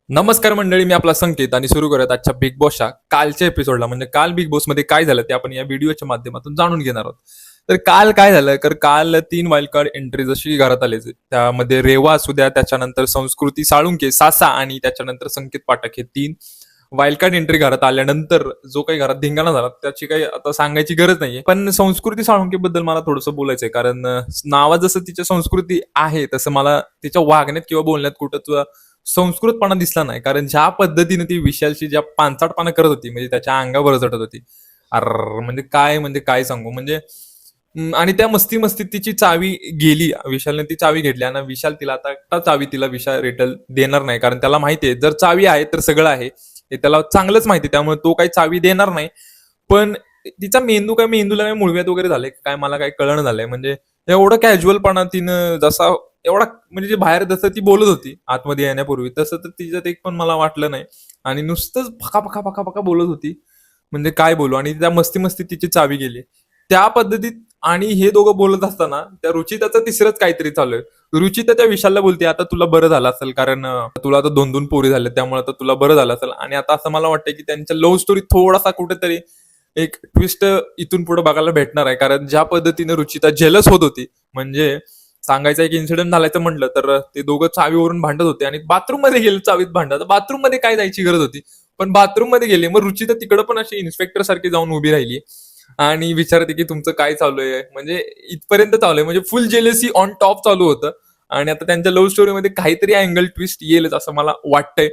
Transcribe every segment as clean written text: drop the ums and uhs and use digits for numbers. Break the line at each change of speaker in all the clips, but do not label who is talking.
नमस्कार मंडळी, मी आपला संकेत आणि सुरू करत आजच्या बिग बॉसच्या कालच्या एपिसोडला. म्हणजे काल बिग बॉस मध्ये काय झालं ते आपण या व्हिडिओच्या माध्यमातून जाणून घेणार आहोत. तर काल काय झालं, तर काल 3 वाईल्ड कार्ड एंट्री जशी घरात आले, त्यामध्ये रेवा असू द्या, त्याच्यानंतर संस्कृती साळुंके, सासा आणि त्याच्यानंतर संकेत पाठक, हे 3 वाईल्ड कार्ड एंट्री घरात आल्यानंतर जो काही घरात धिंगाणा झाला त्याची काही आता सांगायची गरज नाहीये. पण संस्कृती साळुंके बद्दल मला थोडंसं बोलायचंय, कारण नावात जसं तिच्या संस्कृती आहे तसं मला तिच्या वागण्यात किंवा बोलण्यात कुठं संस्कृतपणा दिसला नाही. कारण ज्या पद्धतीने ती विशालशी ज्या पानसाटपणा करत होती, म्हणजे त्याच्या अंगावर झटत होती, अर म्हणजे काय सांगू. म्हणजे आणि त्या मस्ती मस्तीत तिची चावी गेली. विशालने ती चावी घेतली आणि विशाल तिला आता चावी तिला विशाल रिटर्न देणार नाही. कारण त्याला माहितीये जर चावी आहे तर सगळं आहे, हे त्याला चांगलंच माहिती. त्यामुळे तो काही चावी देणार नाही. पण तिचा मेंदूला काय मुळव्यात वगैरे झाले काय मला काही कळणं झालंय. म्हणजे एवढं कॅज्युअलपणा तिनं जसा एवढा म्हणजे जे बाहेर जसं ती बोलत होती आतमध्ये येण्यापूर्वी, तसं तर तिच्यात एक पण मला वाटलं नाही. आणि नुसतंच फका फका फका फका बोलत होती. म्हणजे काय बोलू. आणि त्या मस्ती मस्ती तिची चावी गेली त्या पद्धतीत. आणि हे दोघं बोलत असताना त्या रुचिताचं तिसरंच काहीतरी चालू आहे. रुचिता त्या विशालला बोलते, आता तुला बरं झालं असेल, कारण तुला आता 2-2 पोरी झाले, त्यामुळे आता तुला बरं झालं असेल. आणि आता असं मला वाटतं की त्यांच्या लव्ह स्टोरी थोडासा कुठेतरी एक ट्विस्ट इथून पुढे बघायला भेटणार आहे. कारण ज्या पद्धतीने रुचिता जेलस होत होती, म्हणजे सांगायचं एक इन्सिडेंट झाल्याचं म्हटलं तर ते दोघं चावीवरून भांडत होते आणि बाथरूम मध्ये गेले चावीत भांडत. बाथरूम मध्ये काय जायची गरज होती, पण बाथरूम मध्ये गेले. मग रुचिता तिकडं पण अशी इन्स्पेक्टर सारखी जाऊन उभी राहिली आणि विचारते की तुमचं काय चालू आहे. म्हणजे इथपर्यंत चालू आहे, म्हणजे फुल जेलसी ऑन टॉप चालू होतं. आणि आता त्यांच्या लव्ह स्टोरीमध्ये काहीतरी अँगल ट्विस्ट येईलच असं मला वाटतंय.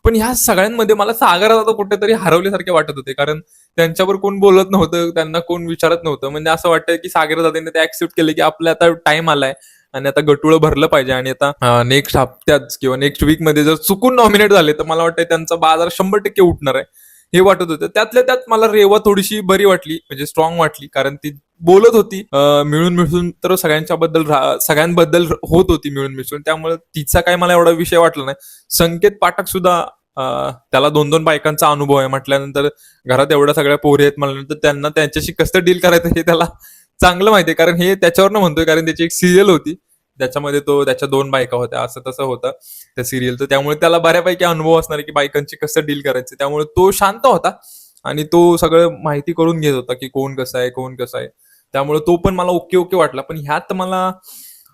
पण ह्या सगळ्यांमध्ये मला सागर आता कुठेतरी हरवल्यासारखे वाटत होते. कारण त्यांच्यावर कोण बोलत नव्हतं, त्यांना कोण विचारत नव्हतं. म्हणजे असं वाटतंय की सागर दादांनी ते ऍक्सेप्ट केले की आपल्या आता टाइम आलाय आणि आता गटुळं भरलं पाहिजे. आणि आता नेक्स्ट हप्त्यात किंवा नेक्स्ट वीक मध्ये जर चुकून नॉमिनेट झाले तर मला वाटतं त्यांचा बाजार 100% उठणार आहे, हे वाटत होतं. त्यातल्या त्यात मला रेवा थोडीशी बरी वाटली, म्हणजे स्ट्रॉंग वाटली. कारण ती बोलत होती मिळून मिसळून, तर सगळ्यांबद्दल होत होती मिळून मिसळून. त्यामुळे तिचा काय मला एवढा विषय वाटला नाही. संकेत पाठक सुद्धा त्याला 2-2 बायकांचा अनुभव आहे म्हटल्यानंतर, घरात एवढ्या सगळ्या पोरी आहेत म्हटल्यानंतर त्यांना त्यांच्याशी कसं डील करायचं हे त्याला चांगलं माहिती आहे. कारण हे त्याच्यावरनं म्हणतोय, कारण त्याची एक सिरियल होती त्याच्यामध्ये तो त्याच्या 2 बायका होत्या, असं तसं होतं त्या सिरियलचं. त्यामुळे त्याला बऱ्यापैकी अनुभव असणार आहे की बायकांची कसं डील करायचं. त्यामुळे तो शांत होता आणि तो सगळं माहिती करून घेत होता की कोण कसं आहे कोण कसं आहे. त्यामुळे तो पण मला ओके ओके वाटला. पण ह्यात मला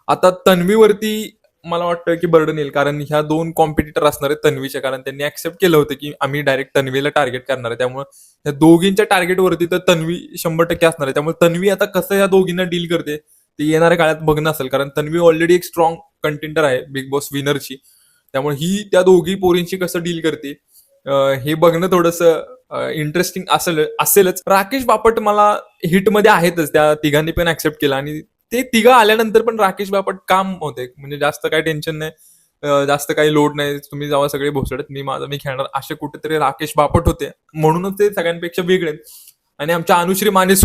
आता तन्वीवरती मला वाटतं की बर्डन येईल. कारण ह्या 2 कॉम्पिटिटर असणार आहेत तन्वीचे. कारण त्यांनी ऍक्सेप्ट केलं होतं की आम्ही डायरेक्ट तन्वीला टार्गेट करणार आहे. त्यामुळे या दोघींच्या टार्गेटवरती तर तन्वी 100% असणार आहे. त्यामुळे तन्वी आता कसं या दोघींना डील करते ते येणाऱ्या काळात बघणं असेल. कारण तन्वी ऑलरेडी एक स्ट्रॉंग कंटेंटर आहे बिग बॉस विनरची. त्यामुळे ही त्या दोघी पोरींशी कसं डील करते हे बघणं थोडंसं इंटरेस्टिंग असेलच. राकेश बापट मला हिटमध्ये आहेतच, त्या तिघांनी पण ऍक्सेप्ट केलं. आणि ते तिघं आल्यानंतर पण राकेश बापट काम होते, म्हणजे जास्त काही टेन्शन नाही, जास्त काही लोड नाही. तुम्ही जावा सगळे भोसडत, मी खेळणार, असे कुठेतरी राकेश बापट होते. म्हणूनच ते सगळ्यांपेक्षा वेगळे. आणि आमच्या अनुश्री माने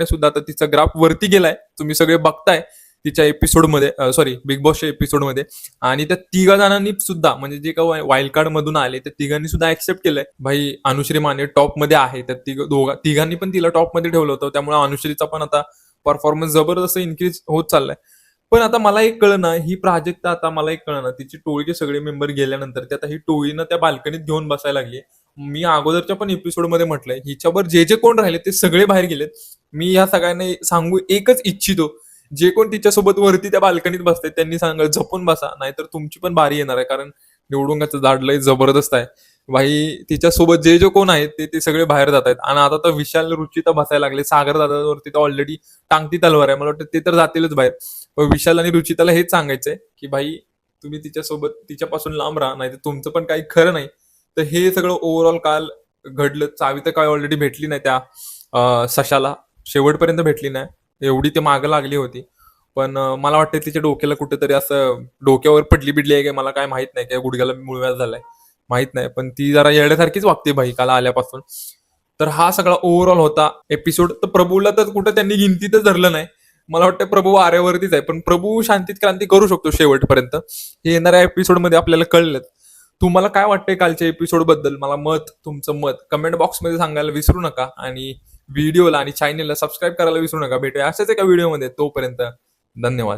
सुद्धा आता तिचा ग्राफ वरती गेलाय, तुम्ही सगळे बघताय तिच्या एपिसोडमध्ये, सॉरी बिग बॉसच्या एपिसोडमध्ये. आणि त्या 3 जणांनी सुद्धा, म्हणजे जे काही वाईल्ड कार्ड मधून आले त्या तिघांनी सुद्धा ऍक्सेप्ट केलंय, भाई अनुश्री माने टॉप मध्ये आहे. त्या तिघांनी पण तिला टॉप मध्ये ठेवलं होतं. त्यामुळे अनुश्रीचा पण आता परफॉर्मन्स जबरदस्त इन्क्रीज होत चाललाय. पण आता मला एक कळना, ही प्राजक्ता, आता मला एक कळना, तिची टोळीचे सगळे मेंबर गेल्यानंतर ते आता ही टोळीनं त्या बाल्कनीत घेऊन बसायला लागली. मी अगोदरच्या पण एपिसोडमध्ये म्हटलंय, हिच्यावर जे जे कोण राहिले ते सगळे बाहेर गेलेत. मी या सगळ्यांना सांगू एकच इच्छितो, जे कोण तिच्यासोबत वरती त्या बाल्कनीत बसतात त्यांनी सांगा जपून बसा, नाहीतर तुमची पण बारी येणार आहे. कारण निवडुंगाचं झाड लय जबरदस्त आहे भाई. तिच्यासोबत जे जे कोण आहेत ते सगळे बाहेर जात आहेत. आणि आता तर विशाल रुचिता बसायला लागले. सागर दादावरती तर ऑलरेडी टांगती तलवार आहे, मला वाटतं ते तर जातीलच बाहेर. पण विशाल आणि रुचिताला हेच सांगायचंय की भाई तुम्ही तिच्यापासून लांब राहा, नाही तर तुमचं पण काही खरं नाही. तर हे सगळं ओव्हरऑल काल घडलं. चावी तर काय ऑलरेडी भेटली नाही त्या सशाला, शेवटपर्यंत भेटली नाही, एवढी ते मागं लागली होती. पण मला वाटतं तिच्या डोक्याला कुठेतरी असं डोक्यावर पडली बिडली आहे काय मला काय माहित नाही, काय गुडघ्याला मुळव्याध झालाय माहित नाही. पण ती जरा येड्यासारखीच वागते भाई काल आल्यापासून. तर हा सगळा ओव्हरऑल होता एपिसोड. तर प्रभूला तर कुठं त्यांनी गिनतीतच धरलं नाही. मला वाटतं प्रभू वाऱ्यावरतीच आहे, पण प्रभू शांतीत क्रांती करू शकतो शेवटपर्यंत, हे येणाऱ्या एपिसोडमध्ये आपल्याला कळलं. तुम्हाला काय वाटतंय कालच्या एपिसोड बद्दल? मला तुमचं मत कमेंट बॉक्समध्ये सांगायला विसरू नका. आणि व्हिडिओला आणि चॅनलला सबस्क्राईब करायला विसरू नका. भेटूया अशाच एका व्हिडिओमध्ये, तोपर्यंत धन्यवाद.